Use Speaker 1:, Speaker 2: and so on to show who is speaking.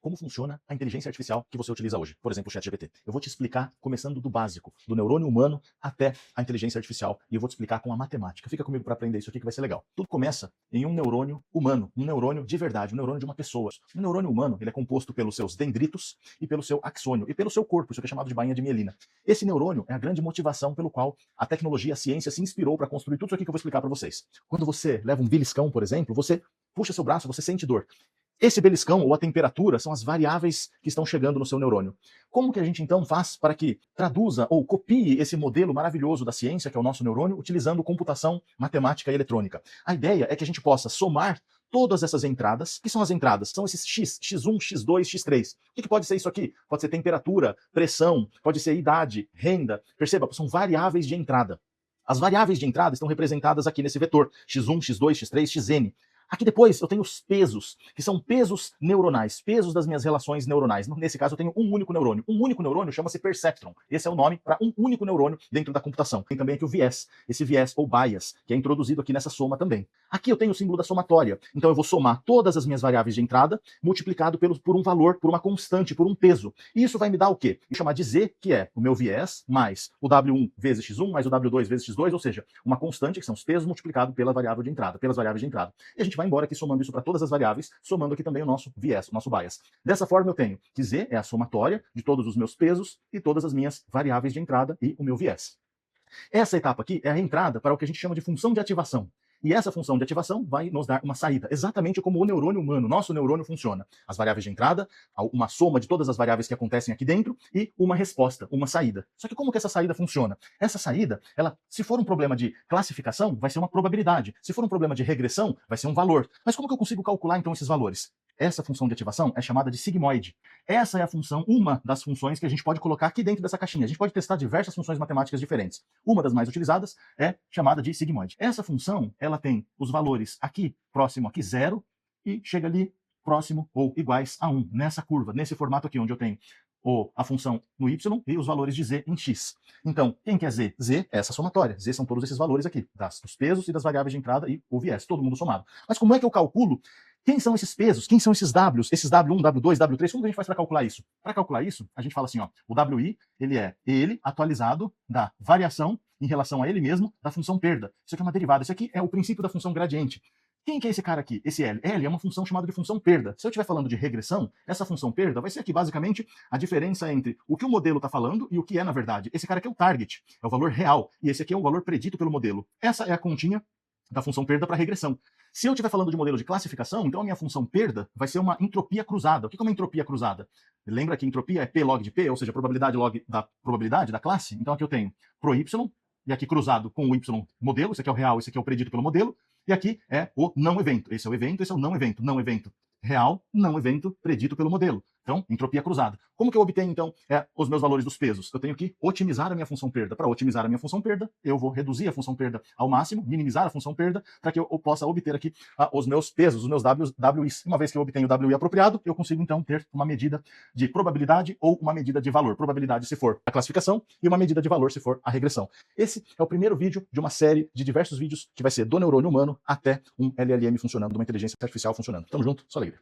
Speaker 1: como funciona a inteligência artificial que você utiliza hoje, por exemplo, o ChatGPT. Eu vou te explicar começando do básico, do neurônio humano até a inteligência artificial, e eu vou te explicar com a matemática. Fica comigo para aprender isso aqui que vai ser legal. Tudo começa em um neurônio humano, um neurônio de verdade, um neurônio de uma pessoa. Um neurônio humano, ele é composto pelos seus dendritos e pelo seu axônio e pelo seu corpo, isso que é chamado de bainha de mielina. Esse neurônio é a grande motivação pelo qual a tecnologia, a ciência se inspirou para construir tudo isso aqui que eu vou explicar para vocês. Quando você leva um beliscão, por exemplo, você puxa seu braço, você sente dor. Esse beliscão ou a temperatura são as variáveis que estão chegando no seu neurônio. Como que a gente então faz para que traduza ou copie esse modelo maravilhoso da ciência, que é o nosso neurônio, utilizando computação matemática e eletrônica? A ideia é que a gente possa somar todas essas entradas. O que são as entradas? São esses X, X1, X2, X3. O que pode ser isso aqui? Pode ser temperatura, pressão, pode ser idade, renda. Perceba, são variáveis de entrada. As variáveis de entrada estão representadas aqui nesse vetor, X1, X2, X3, Xn. Aqui depois eu tenho os pesos, que são pesos neuronais, pesos das minhas relações neuronais. Nesse caso eu tenho um único neurônio. Um único neurônio chama-se perceptron. Esse é o nome para um único neurônio dentro da computação. Tem também aqui o viés, esse viés ou bias, que é introduzido aqui nessa soma também. Aqui eu tenho o símbolo da somatória. Então eu vou somar todas as minhas variáveis de entrada, multiplicado por um valor, por uma constante, por um peso. E isso vai me dar o quê? Vou chamar de Z, que é o meu viés, mais o W1 vezes X1, mais o W2 vezes X2, ou seja, uma constante, que são os pesos, multiplicado pela variável de entrada, pelas variáveis de entrada. E a gente vai embora aqui somando isso para todas as variáveis, somando aqui também o nosso viés, o nosso bias. Dessa forma eu tenho que Z é a somatória de todos os meus pesos e todas as minhas variáveis de entrada e o meu viés. Essa etapa aqui é a entrada para o que a gente chama de função de ativação. E essa função de ativação vai nos dar uma saída, exatamente como o neurônio humano, nosso neurônio funciona. As variáveis de entrada, uma soma de todas as variáveis que acontecem aqui dentro e uma resposta, uma saída. Só que como que essa saída funciona? Essa saída, ela, se for um problema de classificação, vai ser uma probabilidade. Se for um problema de regressão, vai ser um valor. Mas como que eu consigo calcular então esses valores? Essa função de ativação é chamada de sigmoide. Essa é a função, uma das funções que a gente pode colocar aqui dentro dessa caixinha. A gente pode testar diversas funções matemáticas diferentes. Uma das mais utilizadas é chamada de sigmoide. Essa função, ela tem os valores aqui, próximo aqui, 0, e chega ali próximo ou iguais a 1, nessa curva, nesse formato aqui, onde eu tenho a função no y e os valores de z em x. Então, quem que é z? Z é essa somatória. Z são todos esses valores aqui, dos pesos e das variáveis de entrada e o viés, todo mundo somado. Mas como é que eu calculo? Quem são esses pesos? Quem são esses Ws? Esses W1, W2, W3? Como que a gente faz para calcular isso? Para calcular isso, a gente fala assim, ó, o WI, ele é ele atualizado da variação em relação a ele mesmo da função perda. Isso aqui é uma derivada. Isso aqui é o princípio da função gradiente. Quem que é esse cara aqui? Esse L? L é uma função chamada de função perda. Se eu estiver falando de regressão, essa função perda vai ser aqui, basicamente, a diferença entre o que o modelo está falando e o que é, na verdade. Esse cara aqui é o target, é o valor real, e esse aqui é o valor predito pelo modelo. Essa é a continha da função perda para regressão. Se eu estiver falando de modelo de classificação, então a minha função perda vai ser uma entropia cruzada. O que é uma entropia cruzada? Lembra que entropia é P log de P, ou seja, a probabilidade log da probabilidade da classe? Então aqui eu tenho pro Y, e aqui cruzado com o Y modelo, esse aqui é o real, esse aqui é o predito pelo modelo, e aqui é o não evento. Esse é o evento, esse é o não evento. Não evento real, não evento predito pelo modelo. Então, entropia cruzada. Como que eu obtenho, então, os meus valores dos pesos? Eu tenho que otimizar a minha função perda. Para otimizar a minha função perda, eu vou reduzir a função perda ao máximo, minimizar a função perda, para que eu possa obter aqui os meus pesos, os meus WIs. Uma vez que eu obtenho o WI apropriado, eu consigo, então, ter uma medida de probabilidade ou uma medida de valor. Probabilidade se for a classificação e uma medida de valor se for a regressão. Esse é o primeiro vídeo de uma série de diversos vídeos que vai ser do neurônio humano até um LLM funcionando, uma inteligência artificial funcionando. Tamo junto, só alegria.